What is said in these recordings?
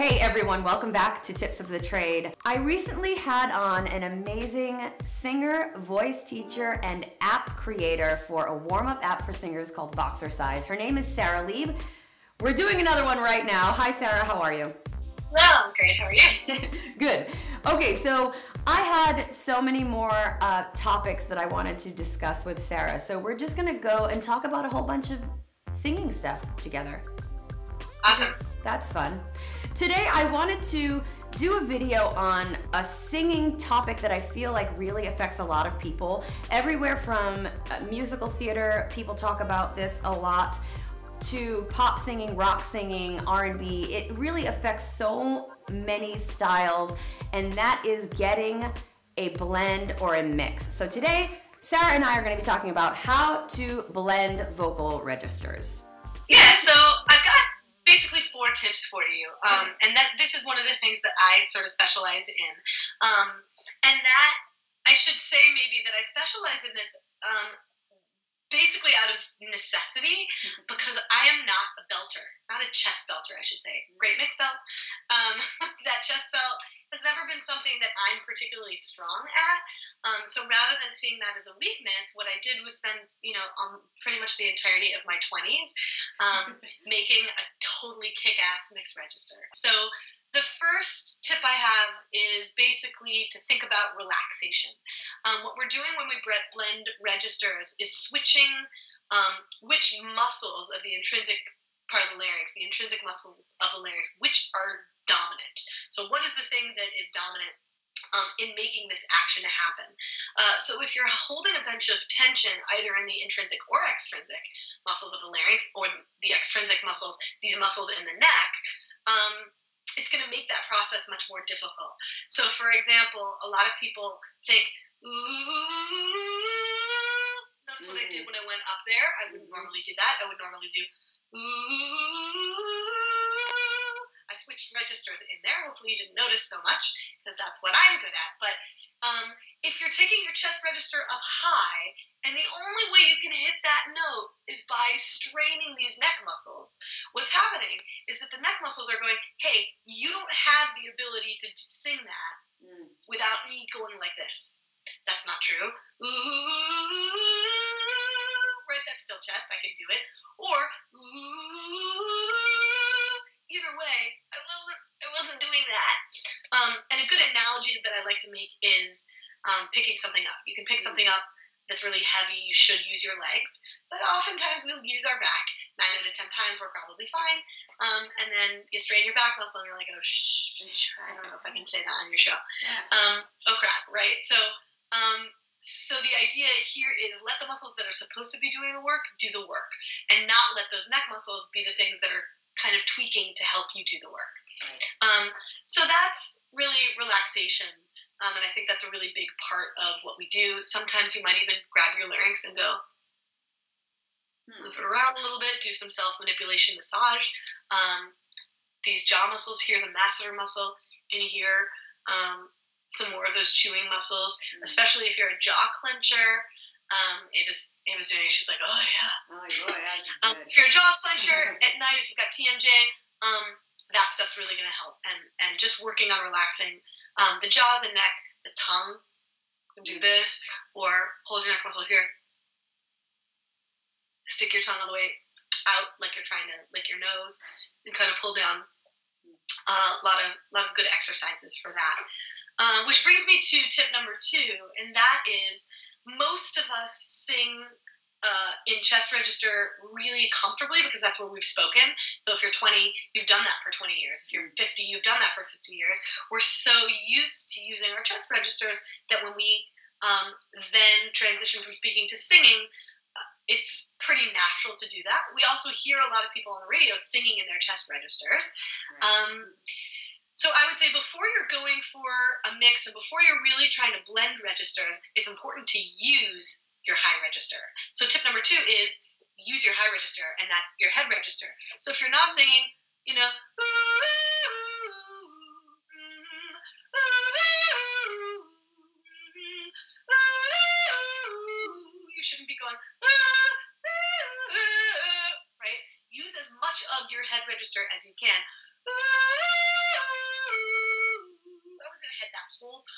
Hey everyone, welcome back to Tips of the Trade. I recently had on an amazing singer, voice teacher, and app creator for a warm-up app for singers called VOXERCISE. Her name is Sara Leib. We're doing another one right now. Hi Sarah, how are you? Hello, I'm great, how are you? Good. Okay, so I had so many more topics that I wanted to discuss with Sarah. So we're just gonna go and talk about a whole bunch of singing stuff together. Awesome. That's fun. Today I wanted to do a video on a singing topic that I feel like really affects a lot of people. Everywhere from musical theater, people talk about this a lot, to pop singing, rock singing, R&B. It really affects so many styles, and that is getting a blend or a mix. So today, Sarah and I are going to be talking about how to blend vocal registers. Yeah, so I've got basically 4 tips for you, and this is one of the things that I sort of specialize in, and that I should say maybe that I specialize in this basically out of necessity, because I am not a belter, not a chest belter, I should say. Great mixed belt. That chest belt has never been something that I'm particularly strong at. So rather than seeing that as a weakness, what I did was spend, pretty much the entirety of my 20s making a totally kick-ass mixed register. So the first tip I have is basically to think about relaxation. What we're doing when we blend registers is switching which muscles of the intrinsic part of the larynx, the intrinsic muscles of the larynx, which are dominant. So what is the thing that is dominant in making this action happen? So if you're holding a bunch of tension either in the intrinsic or extrinsic muscles of the larynx, or the extrinsic muscles, these muscles in the neck, it's going to make that process much more difficult. So for example, a lot of people think, ooh, notice what I did when I went up there? I wouldn't normally do that. I would normally do ooh. I switched registers in there. Hopefully you didn't notice so much, because that's what I'm good at. But if you're taking your chest register up high, and the only way you can hit that note is by straining these neck muscles, what's happening is that the neck muscles are going, hey, you don't have the ability to sing that without me going like this. That's not true. Ooh, right, that's still chest. I can do it. Or ooh, either way, I wasn't doing that. And a good analogy that I like to make is picking something up. You can pick something up that's really heavy. You should use your legs, but oftentimes we'll use our back. 9 out of 10 times we're probably fine. And then you strain your back muscle and you're like, oh, I don't know if I can say that on your show. Oh crap, right? So the idea here is let the muscles that are supposed to be doing the work do the work, and not let those neck muscles be the things that are kind of tweaking to help you do the work. So that's really relaxation. And I think that's a really big part of what we do. Sometimes you might even grab your larynx and go, move it around a little bit, do some self-manipulation massage. These jaw muscles here, the masseter muscle in here, some more of those chewing muscles, especially if you're a jaw clencher. Ava's doing it. She's like, oh yeah. Oh boy, if you're a jaw clencher at night, if you've got TMJ, that stuff's really going to help. And just working on relaxing the jaw, the neck, the tongue. You can do this, or hold your neck muscle here. Stick your tongue all the way out like you're trying to lick your nose, and kind of pull down. A lot of good exercises for that. Which brings me to tip number 2, and that is most of us sing in chest register really comfortably because that's where we've spoken. So if you're 20, you've done that for 20 years. If you're 50, you've done that for 50 years. We're so used to using our chest registers that when we then transition from speaking to singing, it's pretty natural to do that. We also hear a lot of people on the radio singing in their chest registers. Right. So I would say before you're going for a mix and before you're really trying to blend registers, it's important to use your high register. So tip number 2 is use your high register and that your head register. So if you're not singing, you shouldn't be going, right? Use as much of your head register as you can.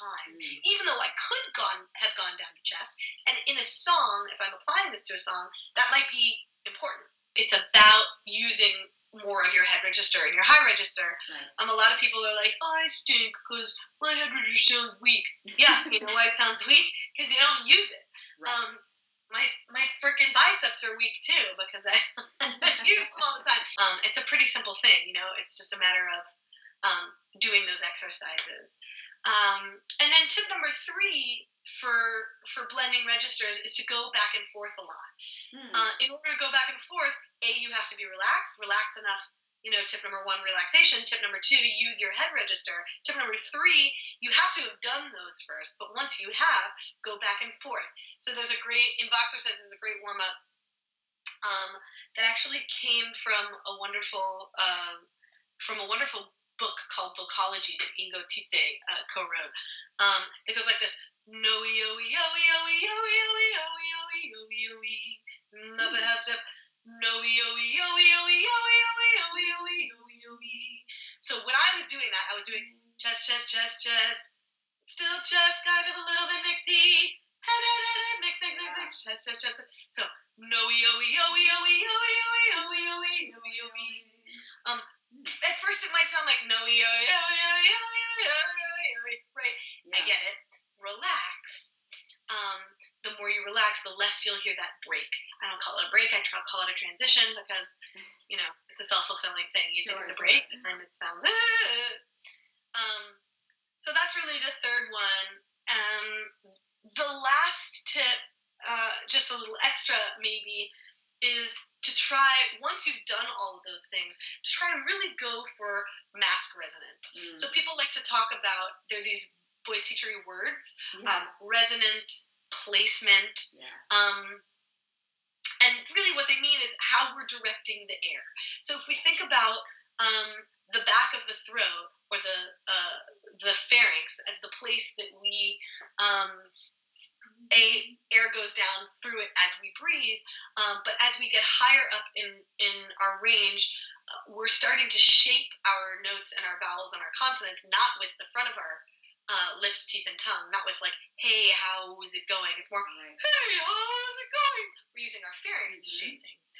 time, even though I could have gone down to chest. And in a song, if I'm applying this to a song, that might be important. It's about using more of your head register and your high register. Right. A lot of people are like, oh, I stink because my head register sounds weak. Yeah, you know why it sounds weak? Because you don't use it. Right. My freaking biceps are weak too because I use them all the time. It's a pretty simple thing, you know. It's just a matter of doing those exercises. And then tip number 3 for blending registers is to go back and forth a lot. In order to go back and forth, you have to be relaxed enough. You know, tip number 1, relaxation. Tip number 2, use your head register. Tip number 3, you have to have done those first. But once you have, go back and forth. So there's in VOXERCISE, there's a great warm-up that actually came from a wonderful book called Vocology that Ingo Tietze co-wrote. It goes like this: So when I was doing that, I was doing chest, chest, chest, chest, still chest, kind of a little bit mixy, head, head, head, head, mix, mix, mix, mix, chest, chest, chest. So at first it might sound like right? I get it. Relax. The more you relax, the less you'll hear that break. I don't call it a break. I call it a transition because, you know, it's a self-fulfilling thing. You think it's a break, and then it sounds. So that's really the third one. The last tip, just a little extra maybe, is to try, once you've done all of those things, to try to really go for mask resonance. So people like to talk about, there are these voice teachery words, resonance, placement, and really what they mean is how we're directing the air. So if we think about the back of the throat or the pharynx as the place that we air goes down through it as we breathe, but as we get higher up in our range, we're starting to shape our notes and our vowels and our consonants not with the front of our lips, teeth, and tongue, not with like, hey, how is it going? It's more, hey, how is it going? We're using our pharynx to shape things.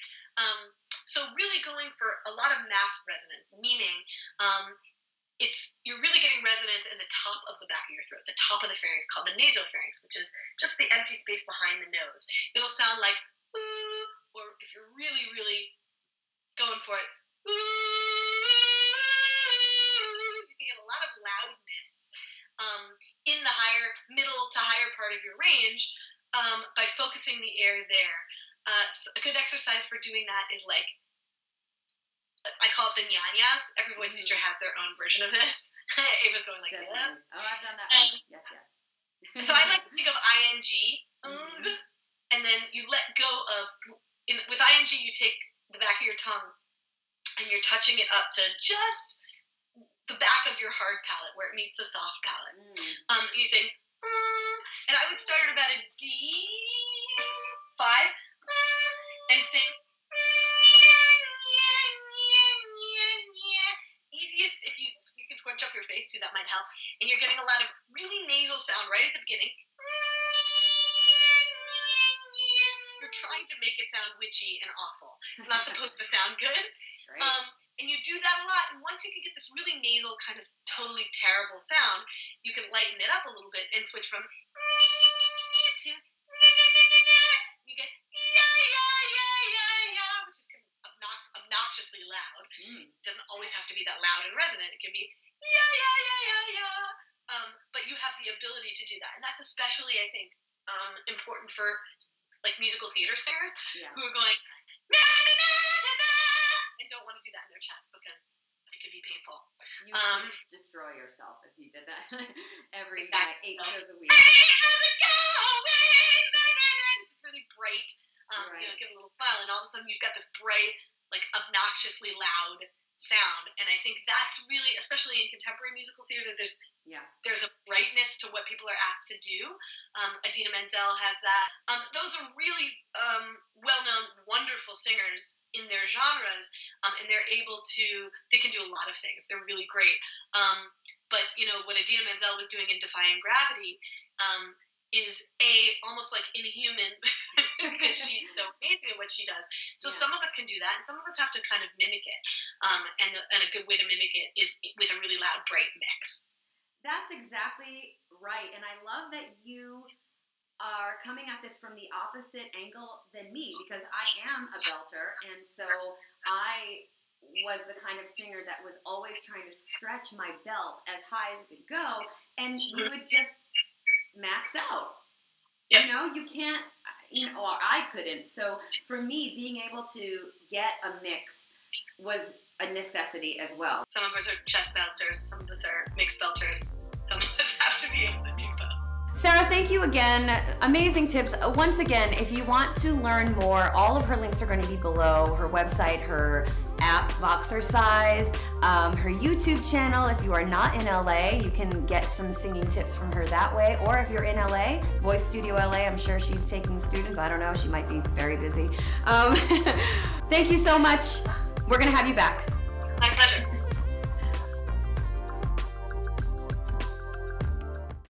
So really going for a lot of mask resonance, meaning you're really getting resonance in the top of the back of your throat, the top of the pharynx, called the nasopharynx, which is just the empty space behind the nose. It'll sound like ooh, or if you're really, really going for it, ooh, you can get a lot of loudness in the middle to higher part of your range by focusing the air there. So a good exercise for doing that is like, I call it the nyanyas. Every voice teacher has their own version of this. Ava's going like that. Oh, I've done that one. Yes, yes. So I like to think of ing, and then you let go of, with ing you take the back of your tongue and you're touching it up to just the back of your hard palate where it meets the soft palate. You say, and I would start at about a D5 and sing. Easiest if you can scrunch up your face too, that might help. And you're getting a lot of really nasal sound right at the beginning. You're trying to make it sound witchy and awful. It's not supposed to sound good. Right. And you do that a lot. And once you can get this really nasal kind of totally terrible sound, you can lighten it up a little bit and switch from to you get which is obnoxiously loud. It doesn't always have to be that loud and resonant. It can be but you have the ability to do that, and that's especially, I think, important for like musical theater singers who are going and don't want to do that in their chest because it can be painful. You would just destroy yourself if you did that every night, 8 shows a week. How's it going? It's really bright. You know, give a little smile, and all of a sudden you've got this bright, like obnoxiously loud sound. And I think that's really, especially in contemporary musical theater, there's a brightness to what people are asked to do. Idina Menzel has that. Those are really well-known, wonderful singers in their genres. and they can do a lot of things. They're really great. But what Idina Menzel was doing in Defying Gravity is almost like inhuman because she's so amazing at what she does. So some of us can do that, and some of us have to kind of mimic it. And a good way to mimic it is with a really loud, bright mix. That's exactly right, and I love that you are coming at this from the opposite angle than me, because I am a belter, and so I was the kind of singer that was always trying to stretch my belt as high as it could go, and you would just max out. Yep. You can't, or I couldn't. So for me, being able to get a mix was a necessity as well. Some of us are chest belters, some of us are mixed belters, some of us have to be able to do both. Sarah, thank you again. Amazing tips. Once again, if you want to learn more, all of her links are going to be below. Her website, her app, VOXERCISE, her YouTube channel. If you are not in LA, you can get some singing tips from her that way. Or if you're in LA, Voice Studio LA, I'm sure she's taking students. I don't know. She might be very busy. Thank you so much. We're going to have you back. My pleasure.